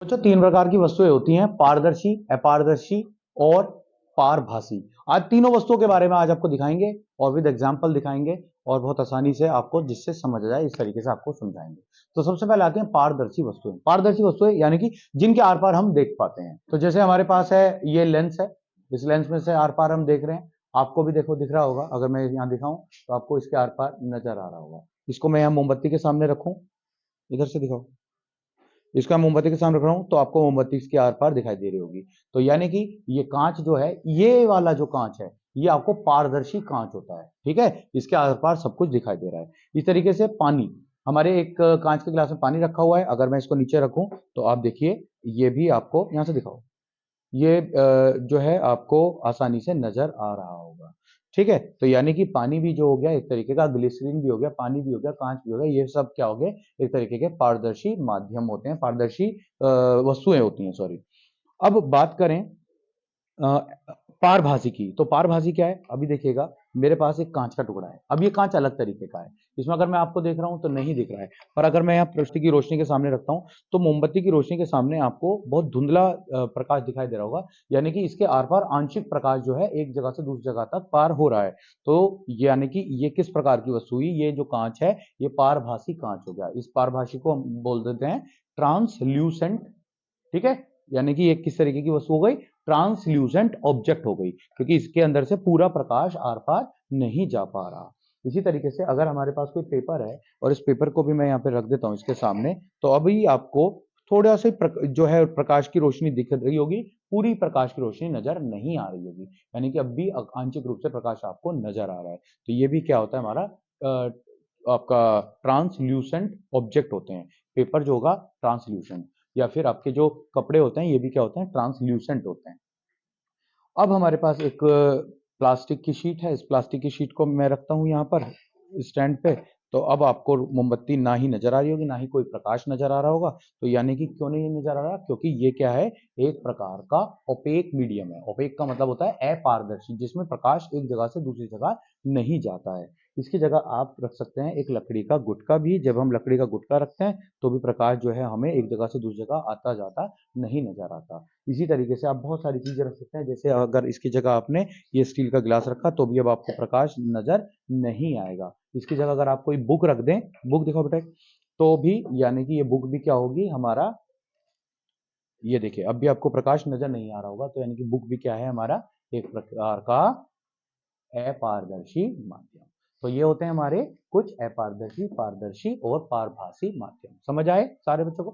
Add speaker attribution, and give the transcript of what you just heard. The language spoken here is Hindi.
Speaker 1: बच्चों तीन प्रकार की वस्तुएं होती हैं, पारदर्शी, अपारदर्शी और पारभासी। आज तीनों वस्तुओं के बारे में आज आपको दिखाएंगे और विद एग्जांपल दिखाएंगे और बहुत आसानी से आपको जिससे समझ आ जाए इस तरीके से आपको समझाएंगे। तो सबसे पहले आते हैं पारदर्शी वस्तुएं। पारदर्शी वस्तुएं यानी कि जिनके आर पार हम देख पाते हैं। तो जैसे हमारे पास है ये लेंस है, इस लेंस में से आर पार हम देख रहे हैं। आपको भी देखो दिख रहा होगा, अगर मैं यहाँ दिखाऊं तो आपको इसके आर पार नजर आ रहा होगा। इसको मैं यहाँ मोमबत्ती के सामने रखूं, इधर से दिखाओ, इसका मोमबत्ती के सामने रख रहा हूं तो आपको मोमबत्ती इसके आर पार दिखाई दे रही होगी। तो यानी कि ये कांच जो है, ये वाला जो कांच है, ये आपको पारदर्शी कांच होता है। ठीक है, इसके आर पार सब कुछ दिखाई दे रहा है। इस तरीके से पानी, हमारे एक कांच के गिलास में पानी रखा हुआ है, अगर मैं इसको नीचे रखूं तो आप देखिए ये भी आपको यहां से दिखाओ, ये जो है आपको आसानी से नजर आ रहा होगा। ठीक है, तो यानी कि पानी भी जो हो गया एक तरीके का, ग्लिसरीन भी हो गया, पानी भी हो गया, कांच भी हो गया, ये सब क्या हो गए, एक तरीके के पारदर्शी माध्यम होते हैं, पारदर्शी वस्तुएं होती हैं, सॉरी। अब बात करें अ, पारभासी की, तो पारभासी क्या है, अभी देखिएगा मेरे पास एक कांच का टुकड़ा है। अब ये कांच अलग तरीके का है, इसमें अगर मैं आपको देख रहा हूं तो नहीं दिख रहा है, पर अगर मैं यहाँ पृष्ठ की रोशनी के सामने रखता हूं तो मोमबत्ती की रोशनी के सामने आपको बहुत धुंधला प्रकाश दिखाई दे रहा होगा। यानी कि इसके आर पार आंशिक प्रकाश जो है एक जगह से दूसरी जगह तक पार हो रहा है। तो यानी कि ये किस प्रकार की वस्तु हुई, ये जो कांच है ये पारभासी कांच हो गया। इस पारभासी को हम बोल देते हैं ट्रांसल्यूसेंट। ठीक है, यानी कि एक किस तरीके की वस्तु हो गई, ट्रांसल्यूसेंट ऑब्जेक्ट हो गई, क्योंकि इसके अंदर से पूरा प्रकाश आर पार नहीं जा पा रहा। इसी तरीके से अगर हमारे पास कोई पेपर है और इस पेपर को भी मैं यहाँ पे रख देता हूँ इसके सामने, तो अभी आपको थोड़ा सा जो है प्रकाश की रोशनी दिख रही होगी, पूरी प्रकाश की रोशनी नजर नहीं आ रही होगी, यानी कि अब भी आंशिक रूप से प्रकाश आपको नजर आ रहा है। तो ये भी क्या होता है हमारा आपका ट्रांसल्यूसेंट ऑब्जेक्ट होते हैं। पेपर जो होगा ट्रांसल्यूसेंट, या फिर आपके जो कपड़े होते हैं ये भी क्या होते हैं, ट्रांसल्यूसेंट होते हैं। अब हमारे पास एक प्लास्टिक की शीट है, इस प्लास्टिक की शीट को मैं रखता हूं यहाँ पर स्टैंड पे। तो अब आपको मोमबत्ती ना ही नजर आ रही होगी, ना ही कोई प्रकाश नजर आ रहा होगा। तो यानी कि क्यों नहीं नजर आ रहा, क्योंकि ये क्या है, एक प्रकार का ओपेक मीडियम है। ओपेक का मतलब होता है अपारदर्शी, जिसमें प्रकाश एक जगह से दूसरी जगह नहीं जाता है। इसकी जगह आप रख सकते हैं एक लकड़ी का गुटका भी। जब हम लकड़ी का गुटका रखते हैं तो भी प्रकाश जो है हमें एक जगह से दूसरी जगह आता जाता नहीं नजर आता। इसी तरीके से आप बहुत सारी चीजें रख सकते हैं, जैसे अगर इसकी जगह आपने ये स्टील का गिलास रखा तो भी अब आपको प्रकाश नजर नहीं आएगा। इसकी जगह अगर आप कोई बुक रख दें, बुक दिखाओ बेटा, तो भी यानी कि ये बुक भी क्या होगी हमारा, ये देखिए अब भी आपको प्रकाश नजर नहीं आ रहा होगा, तो यानी कि बुक भी क्या है हमारा, एक प्रकार का अपारदर्शी माध्यम। तो ये होते हैं हमारे कुछ अपारदर्शी, पारदर्शी और पारभासी माध्यम। समझ आए सारे बच्चों को?